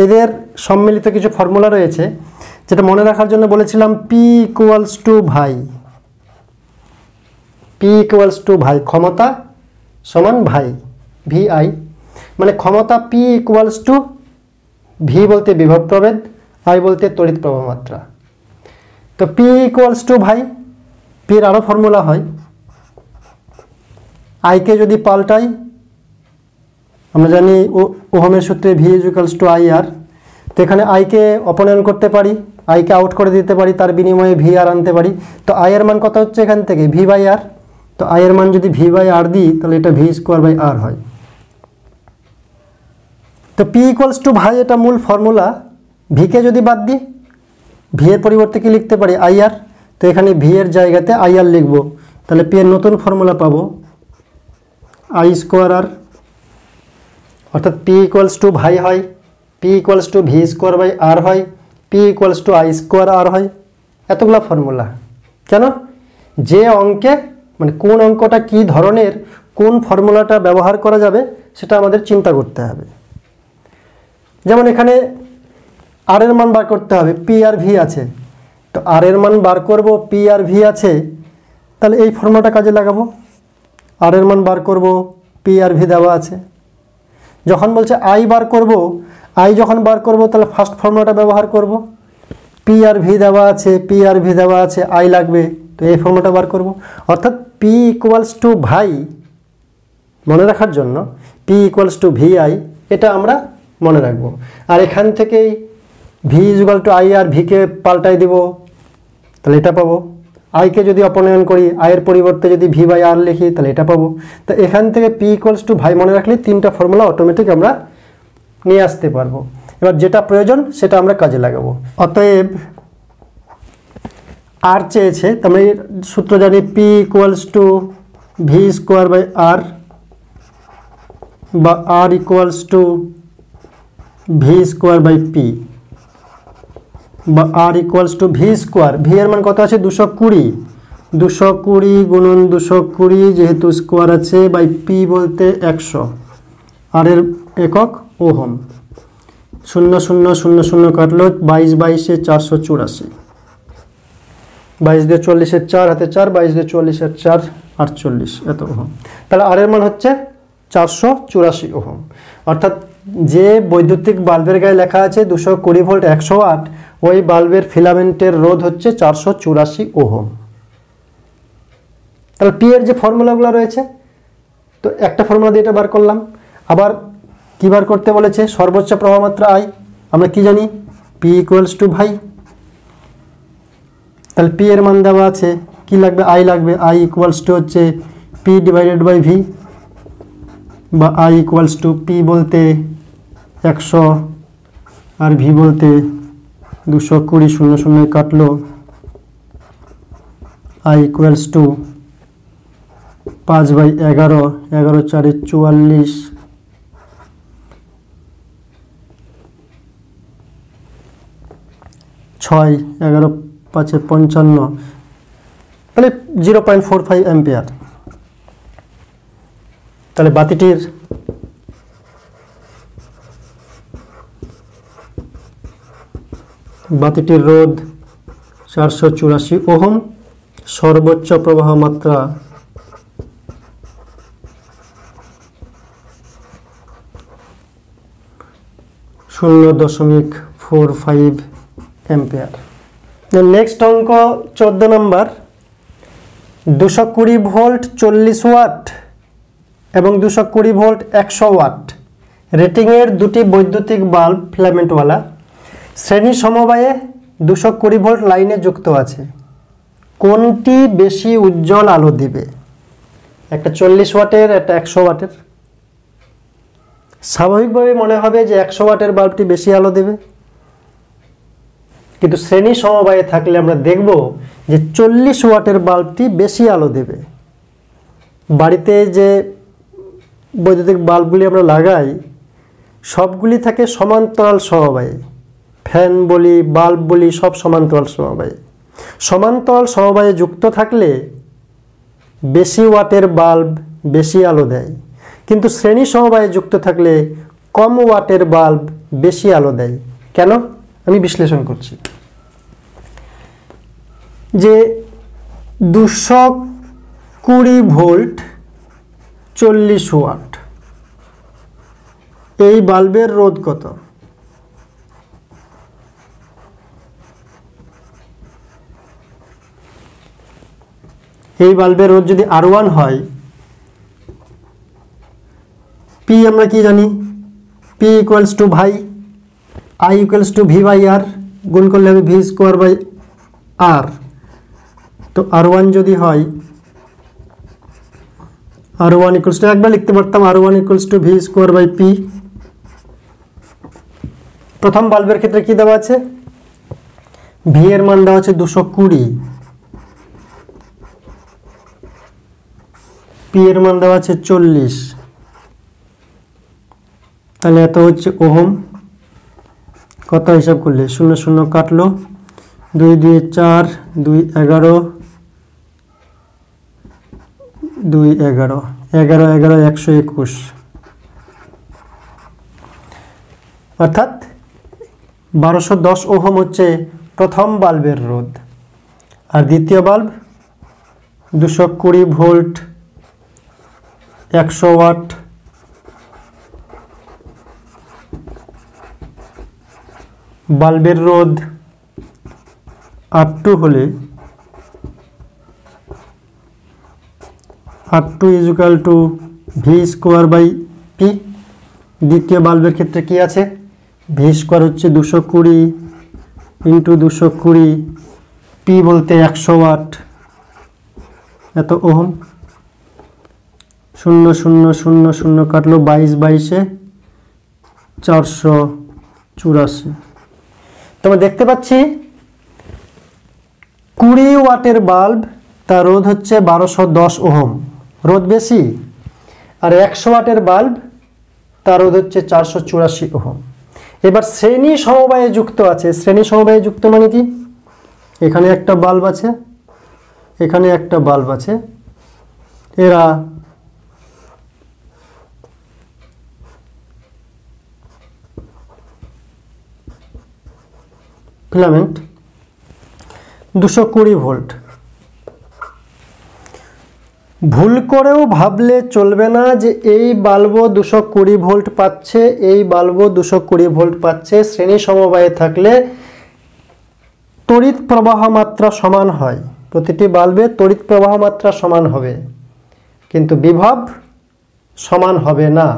Speaker 1: এদের সম্মিলিত কিছু ফর্মুলা রয়েছে যেটা মনে রাখার জন্য বলেছিলাম P = ভাই, P = ভাই, ক্ষমতা সমান ভাই VI, মানে ক্ষমতা P = V বলতে বিভব প্রভেদ, I বলতে তড়িৎ প্রবাহ মাত্রা। তো P = ভাই, P এর আরও ফর্মুলা হয়, I কে যদি পাল্টাই আমরা জানি ওহমের সূত্রে V = IR। তো এখানে I কে অপনয়ন করতে পারি, I কে আউট করে দিতে পারি, তার বিনিময়ে VR আনতে পারি। তো I এর মান কত হচ্ছে এখান থেকে? V/R। তো I এর মান যদি V/R দিই তাহলে এটা V²/R হয়। তো P = ভাই, এটা মূল ফর্মুলা। V কে যদি বাদ দিই, V এর পরিবর্তে কি লিখতে পারি? IR। তো এখানে V এর জায়গাতে IR লিখব, তাহলে P এর নতুন ফর্মুলা পাবো I²R, অর্থাৎ P = ভাই হয়, P = V²/R হয়, P = I²R হয়। এতগুলা ফর্মুলা কেন? যে অঙ্কে মানে কোন অঙ্কটা কি ধরনের, কোন ফর্মুলাটা ব্যবহার করা যাবে সেটা আমাদের চিন্তা করতে হবে। যেমন এখানে R এর মান বার করতে হবে, P আর V আছে। তো R এর মান বার করব, P আর V আছে, তাহলে এই ফর্মুলাটা কাজে লাগাবো। R এর মান বার করব, P আর V দেওয়া আছে। যখন বলছে I বার করব, I যখন বার করব তাহলে ফার্স্ট ফর্মুলাটা ব্যবহার করব। P আর V দেওয়া আছে, P আর V দেওয়া আছে, I লাগবে, তো এই ফর্মুলাটা বার করব। অর্থাৎ P = ভাই মনে রাখার জন্য P = VI, এটা আমরা মনে রাখব। আর এখান থেকেই V = I আর V কে পাল্টাই দিব, তাহলে এটা পাবো আইকে যদি অপনয়ন করি, আয়ের পরিবর্তে যদি ভি বাই আর লিখি তাহলে এটা পাবো। তো এখান থেকে পি ইকুয়ালস টু ভাই মনে রাখলে তিনটা ফর্মুলা অটোমেটিক আমরা নিয়ে আসতে পারবো। এবার যেটা প্রয়োজন সেটা আমরা কাজে লাগাবো। অতএব আর চেয়েছে, আমরা এই সূত্র জানি P equals to V square by R, বা R equals to V square by P, বা R equals to V square. V এর মান কত আছে 220, 220 গুণন 220 যেহেতু স্কোয়ার আছে, বাই পি বলতে 100, আর এর একক ওহম। 0 0 0 0 কাটলো, 22 22 484, 22 দিয়ে 40 4 হাতে 4, 22 দিয়ে 40 4 48, এত ওহম। তাহলে আর এর মান হচ্ছে 484 ওহম। অর্থাৎ যে বৈদ্যুতিক বাল্বের গায়ে লেখা আছে 220 ভোল্ট 100 ওয়াট, ওই বাল্বের ফিলামেন্টের রোধ হচ্ছে 484 ওহম। তাহলে পি এর যে ফর্মুলাগুলো রয়েছে, তো একটা ফর্মুলা দিয়ে এটা বার করলাম। আবার কি বার করতে বলেছে? সর্বোচ্চ প্রবাহ মাত্রা আই। আমরা কি জানি? পি ইকুয়ালস টু ভাই। তাহলে পি এর মান দেওয়া আছে, কি লাগবে? আই লাগবে। আই ইকুয়ালস টু হচ্ছে পি ডিভাইডেড বাই ভি, বা আই ইকুয়ালস টু পি বলতে 100 আর ভি বলতে 220, 0 0 কাটলো, আই ইকুয়ালস টু 5/11, 11 4 44, 6 11 5 55, তাহলে 0.45 অ্যাম্পিয়ার। তাহলে বাতিটির রোধ 484 ওহম, সর্বোচ্চ প্রবাহ মাত্রা 0.45 অ্যাম্পিয়ার। নেক্সট অঙ্ক 14 নম্বর। 220 ভোল্ট 40 ওয়াট এবং 220 ভোল্ট 100 ওয়াট রেটিংয়ের দুটি বৈদ্যুতিক বাল্ব ফিলামেন্টওয়ালা শ্রেণী সমবায়ে 220 ভোল্ট লাইনে যুক্ত আছে। কোনটি বেশি উজ্জ্বল আলো দিবে? একটা 40 ওয়াটের, একটা 100 ওয়াটের। স্বাভাবিকভাবে মনে হবে যে 100 ওয়াটের বাল্বটি বেশি আলো দেবে, কিন্তু শ্রেণী সমবায়ে থাকলে আমরা দেখব যে 40 ওয়াটের বাল্বটি বেশি আলো দেবে। বাড়িতে যে বৈদ্যুতিক বাল্বগুলি আমরা লাগাই সবগুলি থাকে সমান্তরাল সমবায়ে। ফ্যান বলি, বাল্ব বলি, সব সমান্তরাল সমবায়ে। সমান্তরাল সমবায়ে যুক্ত থাকলে বেশি ওয়াটের বাল্ব বেশি আলো দেয়, কিন্তু শ্রেণী সমবায়ে যুক্ত থাকলে কম ওয়াটের বাল্ব বেশি আলো দেয়। কেন? আমি বিশ্লেষণ করছি। যে 220 ভোল্ট 40 ওয়াট এই বাল্বের রোধ কত? এই বাল্বের রোধ যদি R1 হয়, P আমরা কি জানি? P equals to V I, I equals to V by R, গুণ করলে হবে ভি স্কোয়ার বাই আর। তো R1 যদি হয়, R1 ইকুয়ালস টু, একবার লিখতে পারতাম R1 equals to V square by P. প্রথম বাল্বের ক্ষেত্রে কি দেওয়া আছে? ভি এর মান দেওয়া আছে 220, পি এর মান দেওয়া আছে 40, তাহলে এত হচ্ছে ওহম। কত হিসাব করলে 0 0 কাটলো, 2 2 4, 2 11, 2 11, 11 11 121, অর্থাৎ 1210 ওহম হচ্ছে প্রথম বাল্বের রোধ। আর দ্বিতীয় বাল্ব 220 ভোল্ট 100 ওয়াট, বাল্বের রোধ R2 হলে R2 equal to V square by P. দ্বিতীয় বাল্বের ক্ষেত্রে কি আছে? ভি স্কোয়ার হচ্ছে 220 ইন্টু 220, পি বলতে 100 ওয়াট, এত ওহম, 0 0 0 0 কাটলো, 22 22 484। তোমরা দেখতে পাচ্ছি 20 ওয়াটের বাল্ব, তার রোধ হচ্ছে 1210 ওহম, রোধ বেশি। আর 100 ওয়াটের বাল্ব, তার রোধ হচ্ছে 484 ওহম। এবার শ্রেণী সমবায়ে যুক্ত আছে। শ্রেণী সমবায়ে যুক্ত মানে কি? এখানে একটা বাল্ব আছে, এখানে একটা বাল্ব আছে, এরা ফিলামেন্ট 220 ভোল্ট। ভুল করেও ভাবলে চলবে না যে এই বাল্বও 220 ভোল্ট পাচ্ছে, এই বাল্বও 220 ভোল্ট পাচ্ছে। শ্রেণী সমবায়ে থাকলে তড়িৎ প্রবাহ মাত্রা সমান হয়, প্রতিটি বাল্বে তড়িৎ প্রবাহ মাত্রা সমান হবে, কিন্তু বিভব সমান হবে না।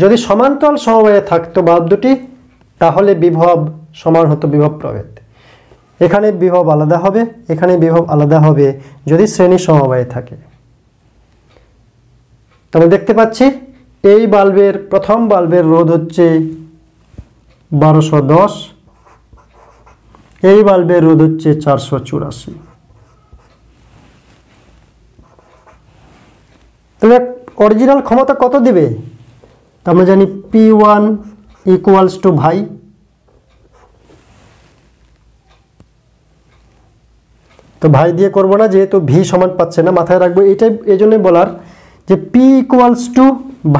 Speaker 1: যদি সমান্তরাল সমবায়ে থাকতো বাল্ব দুটি, তাহলে বিভব সমান হতো, বিভব প্রভেদ। এখানে বিভব আলাদা হবে, এখানে বিভব আলাদা হবে যদি শ্রেণী সমবায়ে থাকে। তবে দেখতে পাচ্ছি এই বাল্বের, প্রথম বাল্বের রোধ হচ্ছে 1210, এই বাল্বের রোধ হচ্ছে 484। তবে অরিজিনাল ক্ষমতা কত দিবে? আমরা জানি P1 ইকুয়ালস টু ভাই, তো ভাই দিয়ে করবো না, যেহেতু ভি সমান পাচ্ছে না, মাথায় রাখবো। এটাই এই জন্যই বলার যে পি ইকুয়ালস টু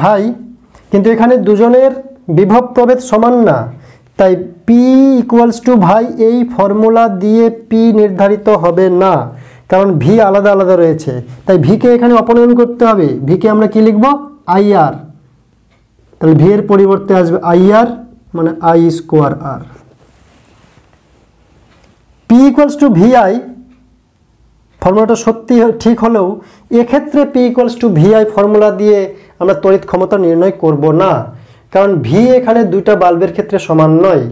Speaker 1: ভাই, কিন্তু এখানে দুজনের বিভব প্রভেদ সমান না, তাই পি ইকুয়ালস টু ভাই এই ফর্মুলা দিয়ে পি নির্ধারিত হবে না, কারণ ভি আলাদা আলাদা রয়েছে। তাই ভিকে এখানে অপনয়ন করতে হবে। ভিকে আমরা কি লিখব? আইআর। তাহলে ভি এর পরিবর্তে আসবে আইআর, মানে I square R. P equals to VI ফর্মুলাটা সত্যি ঠিক হলেও এক্ষেত্রে P equals to VI formula দিয়ে আমরা তড়িৎ ক্ষমতা নির্ণয় করব না, কারণ ভি এখানে দুইটা বাল্বের ক্ষেত্রে সমান নয়।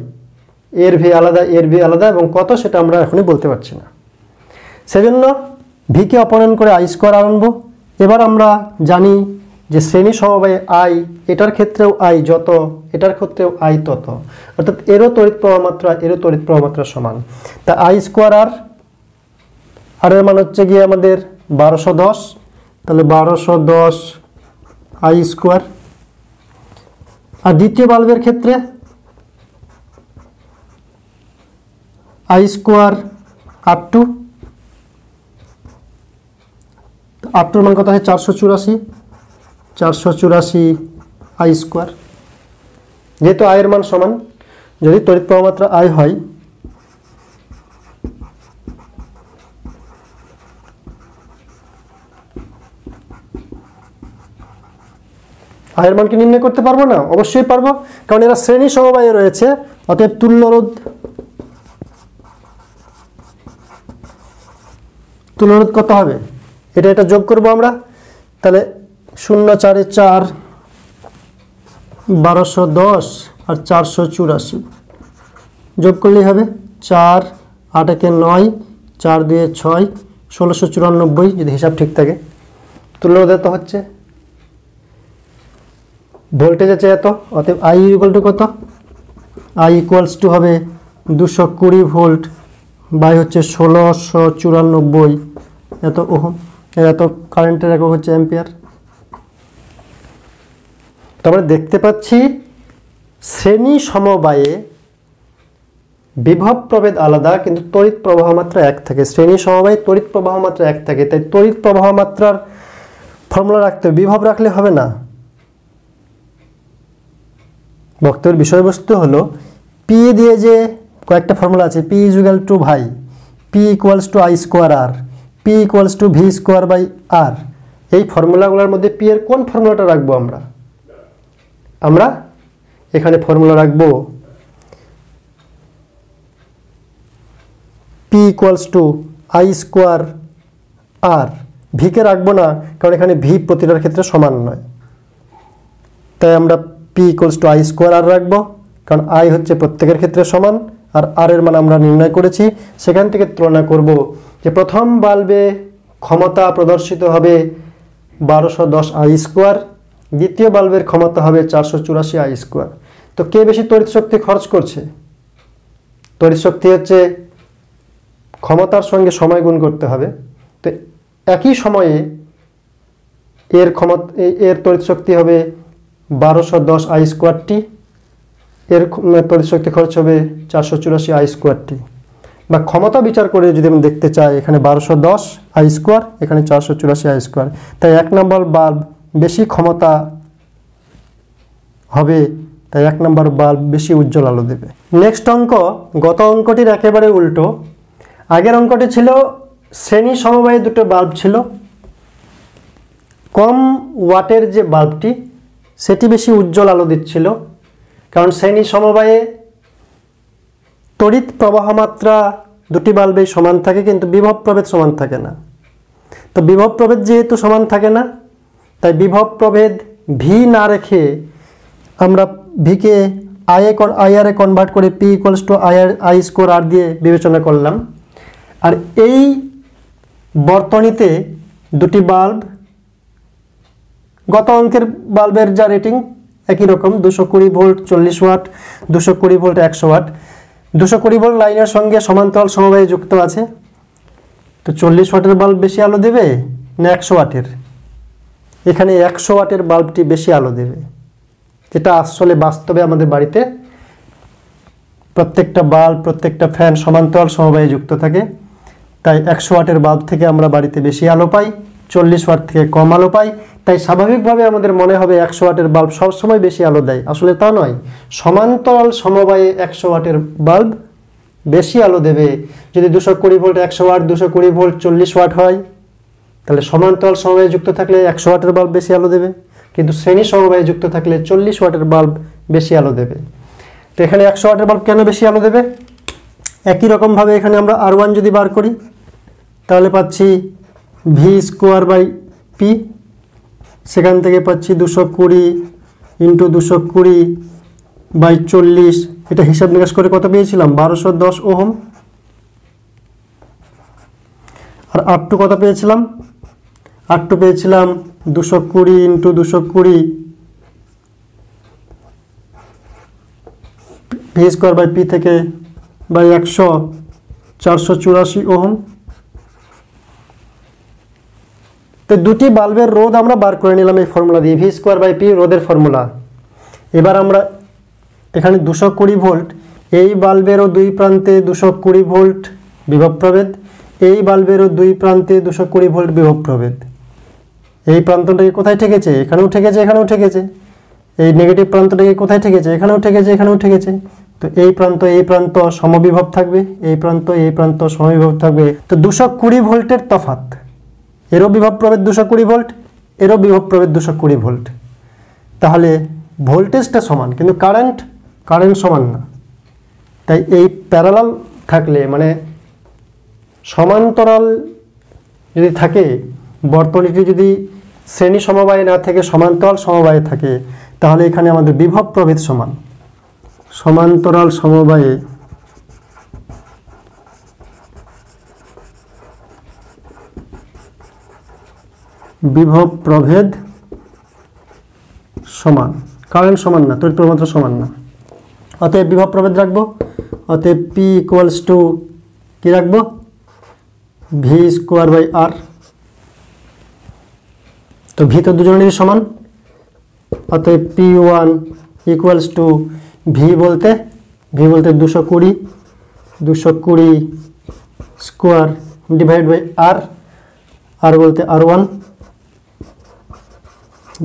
Speaker 1: এর ভি আলাদা, এর ভি আলাদা, এবং কত সেটা আমরা এখনই বলতে পারছি না। সেজন্য ভিকে অপনয়ন করে আই স্কোয়ার আনবো। এবার আমরা জানি যে শ্রেণী সমবায়ে আই, এটার ক্ষেত্রেও আই যত, এটার ক্ষেত্রেও আই তত, অর্থাৎ এরও তড়িৎ প্রবাহ মাত্রা, এরও তড়িৎ প্রবাহ মাত্রা সমান। তা আই স্কোয়ার আর, আর এর মান হচ্ছে গিয়ে আমাদের 1210, তাহলে 1210 আই স্কোয়ার। আর দ্বিতীয় বাল্বের ক্ষেত্রে আই স্কোয়ার আর টু, আর টুর মান কত হয়? 484, 484 আই স্কোয়ার। যেহেতু আয়ের মান সমান, যদি তড়িৎ প্রবাহ মাত্রা আই হয়, আয়ের মান কি নির্ণয় করতে পারবো না? অবশ্যই পারবো, কারণ এরা শ্রেণী সমবায়ে রয়েছে। অতএব তুল্য রোধ, তুল্য রোধ কত হবে? এটা যোগ করব আমরা। তাহলে 0 4 4 1210 আর 484 যোগ করলেই হবে 4 8 1 9 4 2 6 1694, যদি হিসাব ঠিক থাকে। তুল্য রোধ এত হচ্ছে, ভোল্টেজ আছে এত, অতএব আই ইকুয়াল টু কত? আই ইকুয়ালস টু হবে 220 ভোল্ট বাই হচ্ছে 1694 এত ওহম। এত কারেন্টের একক হচ্ছে অ্যাম্পিয়ার। তারপরে দেখতে পাচ্ছি শ্রেণী সমবায়ে বিভব প্রভেদ আলাদা, কিন্তু তড়িৎ প্রবাহ মাত্রা এক থাকে। শ্রেণী সমবায়ে তড়িৎ প্রবাহ মাত্রা এক থাকে, তাই তড়িৎ প্রবাহ মাত্রার ফর্মুলা রাখতে হবে, বিভব রাখলে হবে না। বক্তব্যের বিষয়বস্তু হলো পি দিয়ে যে কয়েকটা ফর্মুলা আছে, P is equal to V I, P equals to I square R, P equals to V square by R. এই ফর্মুলাগুলোর মধ্যে পি এর কোন ফর্মুলাটা রাখবো? আমরা এখানে ফর্মুলা রাখবো P equals to I square R. ভিকে রাখবো না, কারণ এখানে ভি প্রতিটার ক্ষেত্রে সমান নয়, তাই আমরা P equals to I square R রাখবো, কারণ আই হচ্ছে প্রত্যেকের ক্ষেত্রে সমান, আর আর এর মান আমরা নির্ণয় করেছি। সেখান থেকে তুলনা করব যে প্রথম বাল্বে ক্ষমতা প্রদর্শিত হবে 1210 আই স্কোয়ার, দ্বিতীয় বাল্বের ক্ষমতা হবে 484 আই স্কোয়ার। তো কে বেশি তড়িৎ শক্তি খরচ করছে? তড়িৎ শক্তি হচ্ছে ক্ষমতার সঙ্গে সময় গুণ করতে হবে। তো একই সময়ে এর তড়িৎ শক্তি হবে 1210 আই স্কোয়ার টি, এর তড়িৎ শক্তি খরচ হবে 484 আই স্কোয়ার টি। বা ক্ষমতা বিচার করে যদি আমি দেখতে চাই, এখানে 1210 আই স্কোয়ার, এখানে 484 আই স্কোয়ার, তাই 1 নম্বর বাল্ব বেশি ক্ষমতা হবে, তাই 1 নম্বর বাল্ব বেশি উজ্জ্বল আলো দেবে। নেক্সট অঙ্ক, গত অঙ্কটির একেবারে উল্টো। আগের অঙ্কটি ছিল শ্রেণী সমবায়ে দুটো বাল্ব ছিল, কম ওয়াটের যে বাল্বটি সেটি বেশি উজ্জ্বল আলো দিচ্ছিল, কারণ শ্রেণী সমবায়ে তড়িৎ প্রবাহ মাত্রা দুটি বাল্বেই সমান থাকে, কিন্তু বিভব প্রভেদ সমান থাকে না। তো বিভব প্রভেদ যেহেতু সমান থাকে না, তাই বিভব প্রভেদ ভি না রেখে আমরা ভিকে আইআরে কনভার্ট করে P equals to I square R দিয়ে বিবেচনা করলাম। আর এই বর্তনীতে দুটি বাল্ব, গত অঙ্কের বাল্বের যা রেটিং একই রকম, 220 volt 40 watt, 220 volt 100 watt. 220 volt লাইনের সঙ্গে সমান্তরাল সমবায়ে যুক্ত আছে। তো 40 ওয়াটের বাল্ব বেশি আলো দেবে না 100 ওয়াটের? এখানে 100 ওয়াটের বাল্বটি বেশি আলো দেবে, যেটা আসলে বাস্তবে আমাদের বাড়িতে প্রত্যেকটা বাল্ব, প্রত্যেকটা ফ্যান সমান্তরাল সমবায়ে যুক্ত থাকে। তাই 100 ওয়াটের বাল্ব থেকে আমরা বাড়িতে বেশি আলো পাই, 40 ওয়াট থেকে কম আলো পাই। তাই স্বাভাবিকভাবে আমাদের মনে হবে 100 ওয়াটের বাল্ব সবসময় বেশি আলো দেয়। আসলে তা নয়, সমান্তরাল সমবায়ে 100 ওয়াটের বাল্ব বেশি আলো দেবে। যদি 220 ভোল্ট 100 ওয়াট, 220 ভোল্ট 40 ওয়াট হয়, তাহলে সমান্তরাল সমবায়ে যুক্ত থাকলে 100 ওয়াটের বাল্ব বেশি আলো দেবে, কিন্তু শ্রেণী সমবায়ে যুক্ত থাকলে 40 ওয়াটের বাল্ব বেশি আলো দেবে। তো এখানে 100 ওয়াটের বাল্ব কেন বেশি আলো দেবে? একই রকমভাবে এখানে আমরা R1 যদি বার করি, তাহলে পাচ্ছি ভি স্কোয়ার বাই পি, সেখান থেকে পাচ্ছি 220 ইন্টু 220 বাই 40। এটা হিসাব নিকাশ করে কত পেয়েছিলাম? 1210 ওহম। আর R2 কত পেয়েছিলাম? R2 পেয়েছিলাম 220 into 220 V square by P থেকে বাই 100, 484 ওহম। তো দুটি বাল্বের রোধ আমরা বার করে নিলাম এই ফর্মুলা দিয়ে, ভি স্কোয়ার বাই পি রোধের ফর্মুলা। এবার আমরা এখানে 220 ভোল্ট, এই বাল্বেরও দুই প্রান্তে 220 ভোল্ট বিভব প্রভেদ, এই বাল্বেরও দুই প্রান্তে 220 ভোল্ট বিভব প্রভেদ। এই প্রান্তটাকে কোথায় ঠেকেছে? এখানেও ঠেকেছে, এখানেও ঠেকেছে। এই নেগেটিভ প্রান্তটাকে কোথায় ঠেকেছে? এখানেও ঠেকেছে, এখানেও ঠেকেছে। তো এই প্রান্ত সমবিভব থাকবে, এই প্রান্ত সমবিভব থাকবে। তো 220 ভোল্টের তফাৎ, এরও বিভব প্রভেদ 220 ভোল্ট, এরও বিভব প্রভেদ 220 ভোল্ট। তাহলে ভোল্টেজটা সমান, কিন্তু কারেন্ট সমান না। তাই এই প্যারালাল থাকলে, মানে সমান্তরাল যদি থাকে, বর্তনীটি যদি শ্রেণী সমবায়ে না থেকে সমান্তরাল সমবায়ে থাকে, তাহলে এখানে আমাদের বিভব প্রভেদ সমান। সমান্তরাল সমবায়ে বিভব প্রভেদ সমান, কারেন্ট সমান না, তড়িৎ প্রবাহ মাত্রা সমান না। অতএব বিভব প্রভেদ রাখবো। অতএব পি ইকুয়ালস টু কি রাখবো? V square by R. তো ভি তো দুজনেরই সমান, অতএব P one equals to V বলতে 220 স্কোয়ার ডিভাইড বাই আর বলতে R1,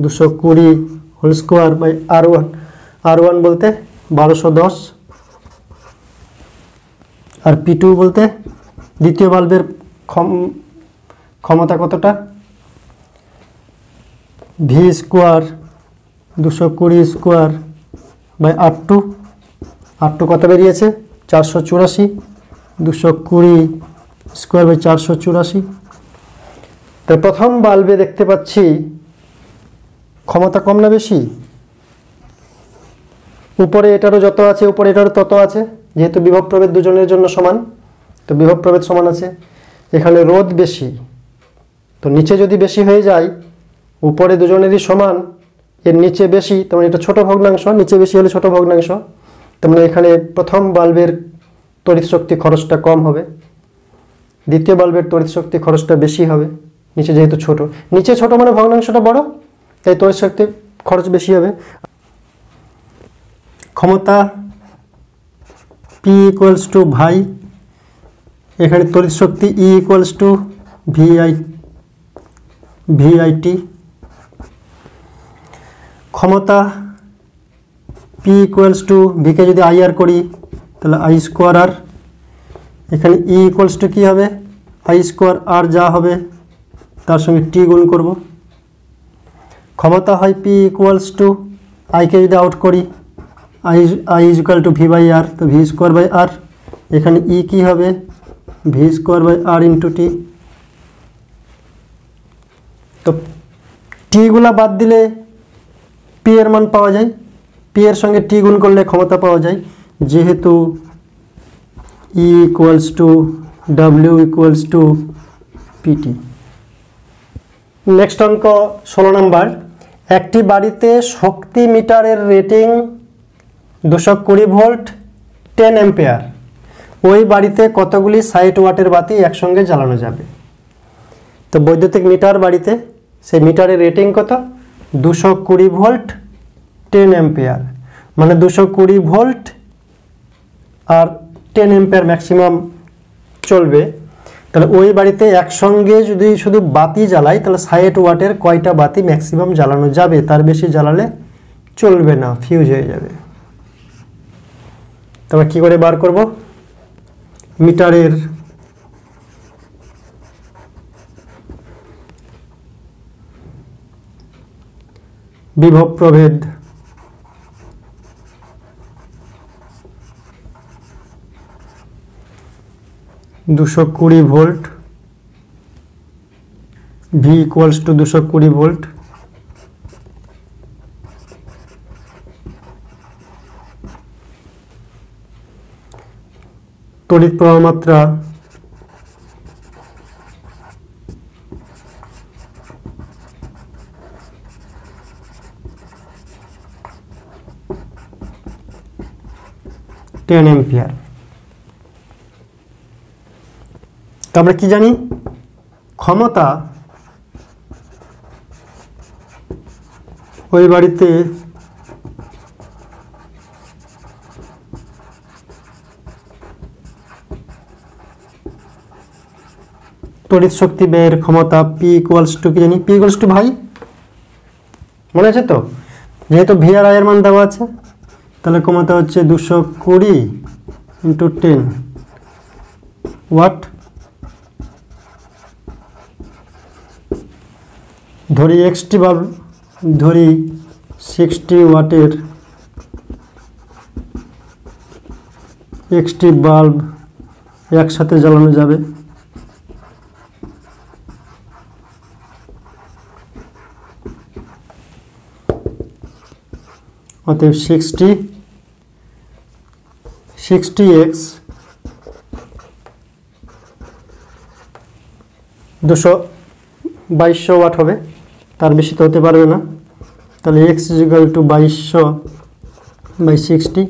Speaker 1: 220 whole square by R1 বলতে 1210, আর P2 বলতে দ্বিতীয় বাল্বের ক্ষমতা কতটা? V square 220 square by R2 কত বেরিয়েছে? 484, 220 স্কোয়ার বাই 484। তো প্রথম বাল্বে দেখতে পাচ্ছি ক্ষমতা কম না বেশি? উপরে এটারও যত আছে, উপরে এটারও তত আছে, যেহেতু বিভব প্রভেদ দুজনের জন্য সমান, তো বিভব প্রভেদ সমান আছে। এখানে রোধ বেশি, তো নিচে যদি বেশি হয়ে যায়, উপরে দুজনেরই সমান, এর নিচে বেশি, তার মানে এটা ছোট ভগ্নাংশ, নিচে বেশি হলে ছোট ভগ্নাংশ, তার মানে এখানে প্রথম বাল্বের তড়িৎ শক্তি খরচটা কম হবে, দ্বিতীয় বাল্বের তড়িৎ শক্তি খরচটা বেশি হবে, নিচে যেহেতু ছোট, নিচে ছোট মানে ভগ্নাংশটা বড়, তাই তড়িৎ শক্তি খরচ বেশি হবে। ক্ষমতা P ইকুয়ালস টু ভাই, এখানে তড়িৎ শক্তি E ইকুয়ালস টু VIT। ক্ষমতা P ইকুয়ালস টু ভিকে যদি IR করি তাহলে I স্কোয়ার আর, এখানে E ইকুয়ালস টু কী হবে, I স্কোয়ার আর যা হবে তার সঙ্গে T গুণ করব। ক্ষমতা হয় P ইকুয়ালস টু আইকে যদি আউট করি I is equal to V by R, তো V স্কোয়ার বাই আর, এখানে E কী হবে, V square by R into T. তো টিগুলা বাদ দিলে P এর মান পাওয়া যায়, P এর সঙ্গে T গুণ করলে ক্ষমতা পাওয়া যায়, যেহেতু E equals to W equals to PT। Next অঙ্ক 16 নম্বর, একটি বাড়িতে শক্তি মিটারের রেটিং 220 ভোল্ট 10 অ্যাম্পিয়ার, ওই বাড়িতে কতগুলি 60 ওয়াটের বাতি একসঙ্গে জ্বালানো যাবে। তো বৈদ্যুতিক মিটার বাড়িতে, সেই মিটারের রেটিং কত, 220 ভোল্ট 10 অ্যাম্পিয়ার, মানে 220 ভোল্ট আর 10 অ্যাম্পিয়ার ম্যাক্সিমাম চলবে। তাহলে ওই বাড়িতে একসঙ্গে যদি শুধু বাতি জ্বালাই তাহলে 60 ওয়াটের কয়টা বাতি ম্যাক্সিমাম জ্বালানো যাবে, তার বেশি জ্বালালে চলবে না, ফিউজ হয়ে যাবে। তবে কি করে বার করব, মিটারের বিভব প্রভেদ $220 volt, V equals to 220 volt, তড়িৎ প্রবাহ মাত্রা টেন অ্যাম্পিয়ার। তো আমরা কি জানি, ক্ষমতা ওই বাড়িতে তড়িৎ শক্তি ব্যয়ের ক্ষমতা P ইকুয়ালস টু কি জানি, P ইকুয়ালস টু ভাই, মনে আছে তো, যেহেতু V আর I এর মান দেওয়া আছে, তাহলে ক্ষমতা হচ্ছে 220 ইন্টু 10 ওয়াট। ধরি XT বাল্ব, ধরি 60 ওয়াটের XT বাল্ব একসাথে জ্বালানো যাবে। অতএব 60x 2200 ওয়াট হবে, তার বেশি তো হতে পারবে না। তাহলে x ইকুয়াল টু 2200 বাই 60,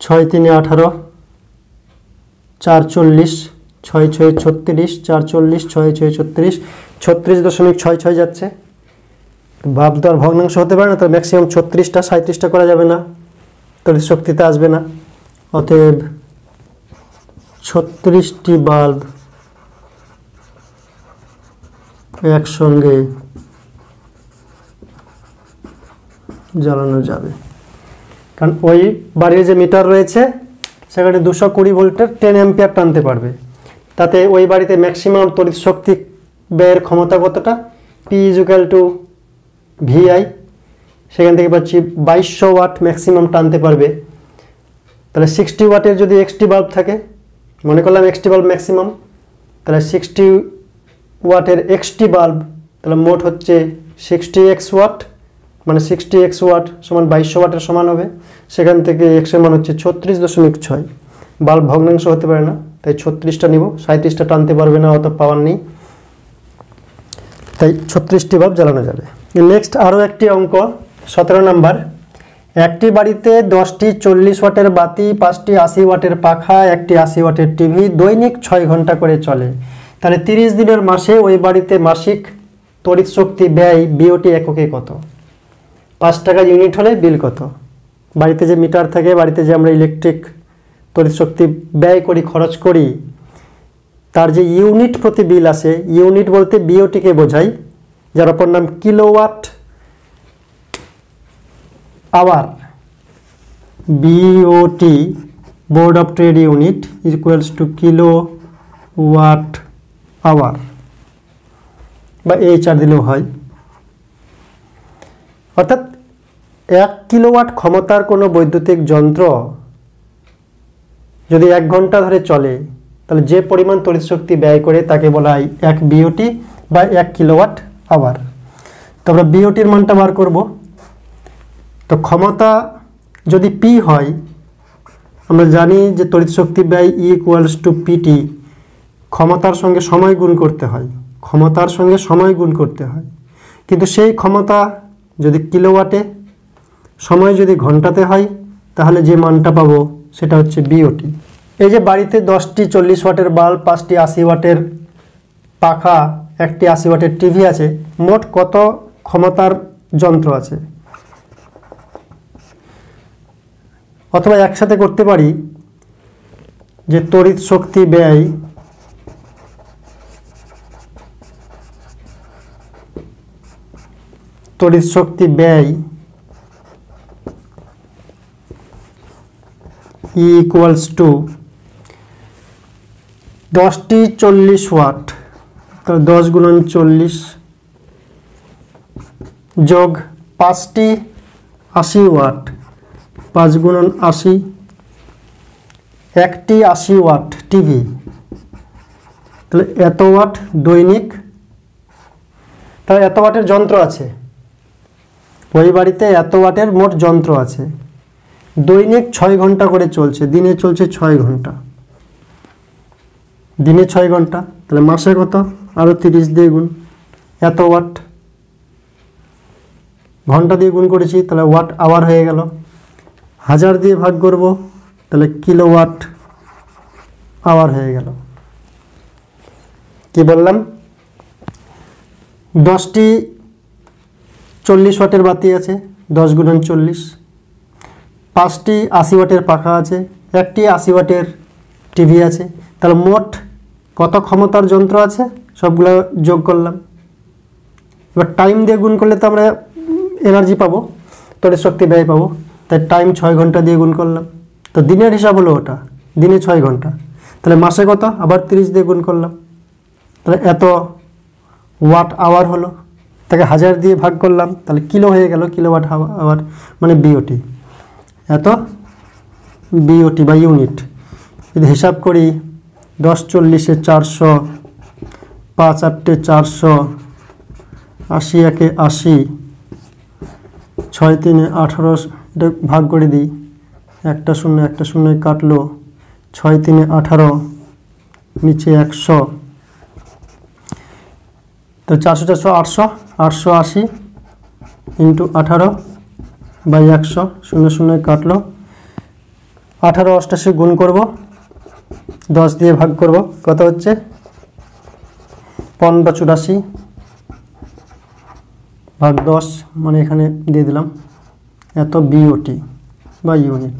Speaker 1: 6 3 18, 4 40, 6 6 36, 4 40, 6 6 36, 36.66 যাচ্ছে। বাল্ব তো আর ভগ্নাংশ হতে পারে না, তো ম্যাক্সিমাম 36টা 37টা করা যাবে না, তড়িৎ শক্তিতে আসবে না। অতএব 36টি বাল্ব একসঙ্গে জ্বালানো যাবে, কারণ ওই বাড়ির যে মিটার রয়েছে সেখানে 220 ভোল্টের 10 অ্যাম্পিয়ার টানতে পারবে। তাতে ওই বাড়িতে ম্যাক্সিমাম তড়িৎ শক্তি ব্যয়ের ক্ষমতা কতটা, P ইকুয়াল টু VI, সেখান থেকে পাচ্ছি 2200 ওয়াট ম্যাক্সিমাম টানতে পারবে। তাহলে 60 ওয়াটের যদি XT বাল্ব থাকে, মনে করলাম XT বাল্ব ম্যাক্সিমাম, তাহলে 60 ওয়াটের XT বাল্ব, তাহলে মোট হচ্ছে 60x ওয়াট, মানে 60x ওয়াট সমান 2200 ওয়াটের সমান হবে। সেখান থেকে x এর মান হচ্ছে 36.6, বাল্ব ভগ্নাংশ হতে পারে না, তো তাই 36টা নিব, 37টা টানতে পারবে না, অত পাওয়ার নেই, তাই 36টি বাল্ব জ্বালানো যাবে। নেক্সট আরও একটি অঙ্ক 17 নাম্বার। একটি বাড়িতে 10টি 40 ওয়াটের বাতি, 5টি 80 ওয়াটের পাখা, একটি 80 ওয়াটের টিভি দৈনিক 6 ঘন্টা করে চলে। তাহলে 30 দিনের মাসে ওই বাড়িতে মাসিক তড়িৎ শক্তি ব্যয় বিওটি এককে কত? 5 টাকা ইউনিট হলে বিল কত? বাড়িতে যে মিটার থাকে, বাড়িতে যে আমরা ইলেকট্রিক তড়িৎ শক্তি ব্যয় করি, খরচ করি, তার যে ইউনিট প্রতি বিল আসে, ইউনিট বলতে বিওটিকে বোঝায়, যার অপর নাম kilowatt hour. BOT board of trade unit equals to kilowatt hour, বা এইচআর দিলেও হয়। অর্থাৎ 1 কিলোওয়াট ক্ষমতার কোনো বৈদ্যুতিক যন্ত্র যদি 1 ঘন্টা ধরে চলে, তাহলে যে পরিমাণ তড়িৎ শক্তি ব্যয় করে তাকে বলা হয় 1 বিওটি বা 1 কিলোওয়াট আওয়ার। তো আমরা বিওটির মানটা বার করব। তো ক্ষমতা যদি পি হয়, আমরা জানি যে তড়িৎ শক্তি ব্যয় ই ইকুয়ালস টু পিটি, ক্ষমতার সঙ্গে সময় গুণ করতে হয়, ক্ষমতার সঙ্গে সময় গুণ করতে হয়। কিন্তু সেই ক্ষমতা যদি কিলোওয়াটে, সময় যদি ঘন্টাতে হয়, তাহলে যে মানটা পাবো সেটা হচ্ছে বিওটি। এই যে বাড়িতে 10টি 40 ওয়াটের বাল্ব, 5টি 80 ওয়াটের পাখা, একটি 80 ওয়াটের টিভি আছে, মোট কত ক্ষমতার যন্ত্র আছে? অথবা একসাথে করতে পারি যে তড়িৎ শক্তি ব্যয় ইকুয়ালস টু 10টি 40 ওয়াট, তাহলে 10 গুণন 40 যোগ 5টি 80 ওয়াট, 5 গুণন 80, একটি 80 ওয়াট টিভি, তাহলে এত ওয়াট দৈনিক। তাহলে এত ওয়াটের যন্ত্র আছে ওই বাড়িতে, এত ওয়াটের মোট যন্ত্র আছে, দৈনিক 6 ঘন্টা করে চলছে, দিনে চলছে 6 ঘন্টা, দিনে 6 ঘন্টা, তাহলে মাসে কত? আরও 30 দিয়ে গুণ, এত ওয়াট, ঘন্টা দিয়ে গুণ করেছি, তাহলে ওয়াট আওয়ার হয়ে গেল। 1000 দিয়ে ভাগ করব, তাহলে কিলোওয়াট আওয়ার হয়ে গেল। কি বললাম? 10টি 40 ওয়াটের বাতি আছে, 10 গুণন 40, 5টি 80 ওয়াটের পাখা আছে, একটি 80 ওয়াটের টিভি আছে, তাহলে মোট কত ক্ষমতার যন্ত্র আছে সবগুলো যোগ করলাম। এবার টাইম দিয়ে গুণ করলে তো আমরা এনার্জি পাবো, তড়িৎ শক্তি ব্যয় পাবো, তাই টাইম 6 ঘন্টা দিয়ে গুণ করলাম। তো দিনের হিসাব হলো ওটা, দিনে 6 ঘন্টা, তাহলে মাসে কত? আবার 30 দিয়ে গুণ করলাম, তাহলে এত ওয়াট আওয়ার হলো, তাকে 1000 দিয়ে ভাগ করলাম, তাহলে কিলো হয়ে গেল, কিলোওয়াট আওয়ার মানে বিওটি। এত বিওটি বা ইউনিট। যদি হিসাব করি 10 40 400, 5 8 400, 80 1 80, 6 3 18, এটা ভাগ করে দিই, একটা শূন্য কাটলো, 6 3 18, নিচে 100, তো 400 400 800, 880 ইন্টু 18 বাই 100, শূন্য কাটলো, 18 88 গুণ করব, 10 দিয়ে ভাগ করব, কত হচ্ছে? 15 84 ভাগ 10, মানে এখানে দিয়ে দিলাম এত বিওটি বা ইউনিট।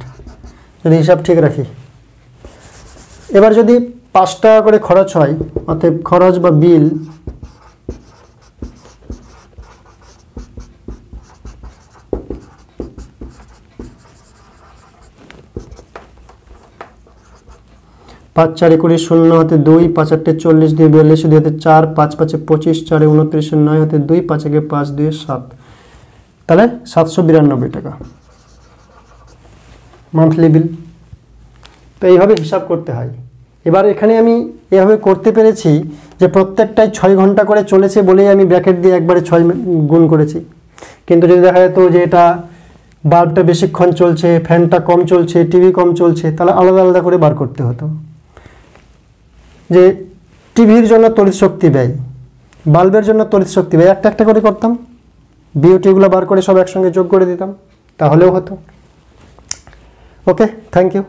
Speaker 1: যদি হিসাব ঠিক রাখি, এবার যদি 5 টাকা করে খরচ হয়, অতএব খরচ বা বিল পাঁচ 4 20, 0 হতে 2, 5 8 40, 2 42, 2 হতে 4, 5 5 25, 4 29, 9 হতে 2, 5 1 5, 2 7, তাহলে 792 টাকা মান্থলি বিল। তো এইভাবে হিসাব করতে হয়। এবার এখানে আমি এভাবে করতে পেরেছি যে প্রত্যেকটাই 6 ঘন্টা করে চলেছে বলেই আমি ব্র্যাকেট দিয়ে একবারে 6 গুণ করেছি। কিন্তু যদি দেখা যেত যে এটা বাল্বটা বেশিক্ষণ চলছে, ফ্যানটা কম চলছে, টিভি কম চলছে, তাহলে আলাদা আলাদা করে বার করতে হতো। যে টিভির জন্য তড়িৎ শক্তি ব্যয়, বাল্বের জন্য তড়িৎ শক্তি ব্যয়, একটা একটা করে করতাম, বিউটিগুলো বার করে সব একসঙ্গে যোগ করে দিতাম, তাহলেও হতো। ওকে, থ্যাংক ইউ।